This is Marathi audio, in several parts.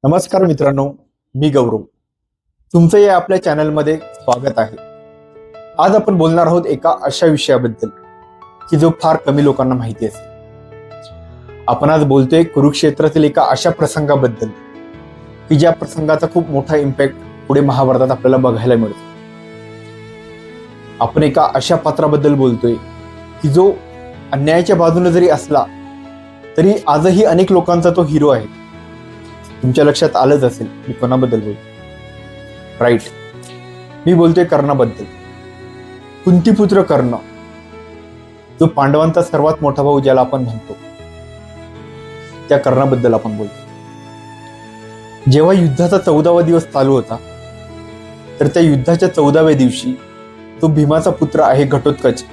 नमस्कार मित्रांनो, मी गौरव. तुमचं या आपल्या चॅनलमध्ये स्वागत आहे. आज आपण बोलणार आहोत एका अशा विषयाबद्दल की जो फार कमी लोकांना माहिती असेल. आपण आज बोलतोय कुरुक्षेत्रातील एका अशा प्रसंगाबद्दल की ज्या प्रसंगाचा खूप मोठा इम्पॅक्ट पुढे महाभारतात आपल्याला बघायला मिळतो. आपण एका अशा पात्राबद्दल बोलतोय की जो अन्यायाच्या बाजूने जरी असला तरी आजही अनेक लोकांचा तो हिरो आहे. तुमच्या लक्षात आलंच असेल मी कोणाबद्दल बोलतो. राईट, मी बोलतोय कर्णाबद्दल. कुंतीपुत्र कर्ण, जो पांडवांचा सर्वात मोठा भाऊ ज्याला आपण म्हणतो, त्या कर्णाबद्दल आपण बोलतो. जेव्हा युद्धाचा 14वा दिवस चालू होता तर त्या युद्धाच्या 14व्या दिवशी तो भीमाचा पुत्र आहे घटोत्कच,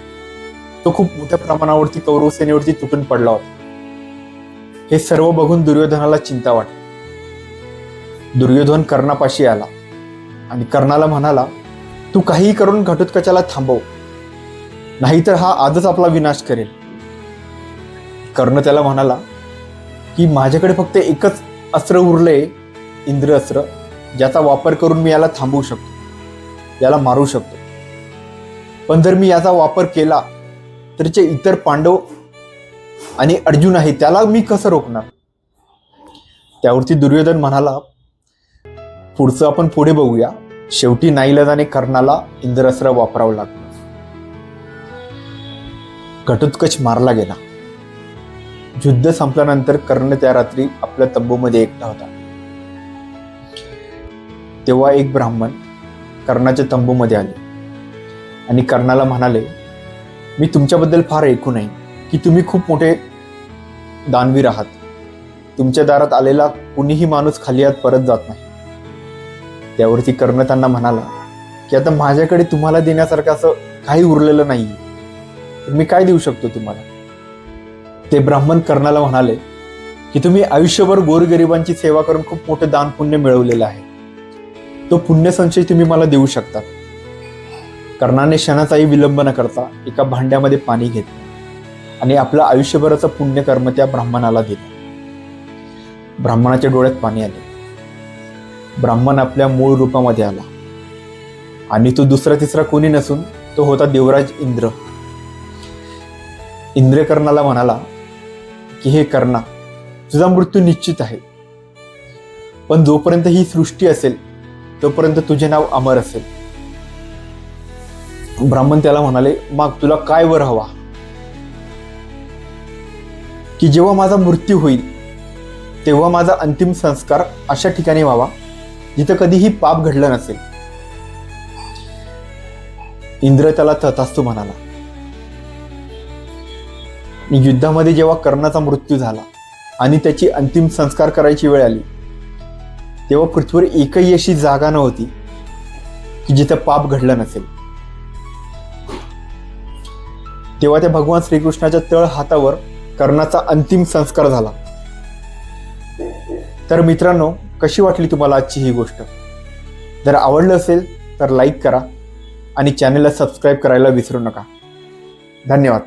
तो खूप मोठ्या प्रमाणावरती कौरव सेनेवरती तुटून पडला होता. हे सर्व बघून दुर्योधनाला चिंता वाटली. दुर्योधन कर्णापाशी आला आणि कर्णाला म्हणाला, तू काहीही करून घटोत्कचाला थांबव, नाहीतर हा आजच आपला विनाश करेल. कर्ण त्याला म्हणाला की माझ्याकडे फक्त एकच अस्त्र उरले, इंद्र अस्त्र, ज्याचा वापर करून मी याला थांबवू शकतो, याला मारू शकतो. पण जर मी याचा वापर केला तर जे इतर पांडव आणि अर्जुन आहे त्याला मी कसं रोखणार. त्यावरती दुर्योधन म्हणाला, पुढचं आपण पुढे बघूया. शेवटी नाईलाजाने कर्णाला इंद्रास्त्र वापरावं लागलं. घटोत्कच मारला गेला. युद्ध संपल्यानंतर कर्ण त्या रात्री आपल्या तंबूमध्ये एकटा होता. तेव्हा एक ब्राह्मण कर्णाच्या तंबूमध्ये आले आणि कर्णाला म्हणाले, मी तुमच्याबद्दल फार ऐकून आहे की तुम्ही खूप मोठे दानवीर आहात. तुमच्या दारात आलेला कुणीही माणूस खाली हात परत जात नाही. त्यावरती कर्ण त्यांना म्हणाला की आता माझ्याकडे तुम्हाला देण्यासारखं असं काही उरलेलं नाही, तर मी काय देऊ शकतो तुम्हाला. ते ब्राह्मण कर्णाला म्हणाले की तुम्ही आयुष्यभर गोरगरिबांची सेवा करून खूप मोठे दान पुण्य मिळवलेलं आहे, तो पुण्य संचय तुम्ही मला देऊ शकता. कर्णाने क्षणाचाही विलंब न करता एका भांड्यामध्ये पाणी घेतलं आणि आपलं आयुष्यभराचं पुण्यकर्म त्या ब्राह्मणाला दिलं. ब्राह्मणाच्या डोळ्यात पाणी आले. ब्राह्मण आपल्या मूळ रूपामध्ये आला आणि तो दुसरा तिसरा कोणी नसून तो होता देवराज इंद्र. इंद्र कर्णाला म्हणाला की हे कर्णा, तुझा मृत्यू निश्चित आहे, पण जोपर्यंत ही सृष्टी असेल तोपर्यंत तुझे नाव अमर असेल. ब्राह्मण त्याला म्हणाले, मग तुला काय वर हवा. की जेव्हा माझा मृत्यू होईल तेव्हा माझा अंतिम संस्कार अशा ठिकाणी व्हावा जिथं कधीही पाप घडलं नसेल. इंद्र त्याला तथास्तु म्हणाला. युद्धामध्ये जेव्हा कर्णाचा मृत्यू झाला आणि त्याची अंतिम संस्कार करायची वेळ आली तेव्हा पृथ्वीवर एकही अशी जागा नव्हती की जिथं पाप घडलं नसेल. तेव्हा त्या भगवान श्रीकृष्णाच्या तळ हातावर कर्णाचा अंतिम संस्कार झाला. तर मित्रांनो, कशी वाटली तुम्हाला आजची ही गोष्ट. जर आवडलं असेल तर लाईक करा आणि चॅनलला सबस्क्राईब करायला विसरू नका. धन्यवाद.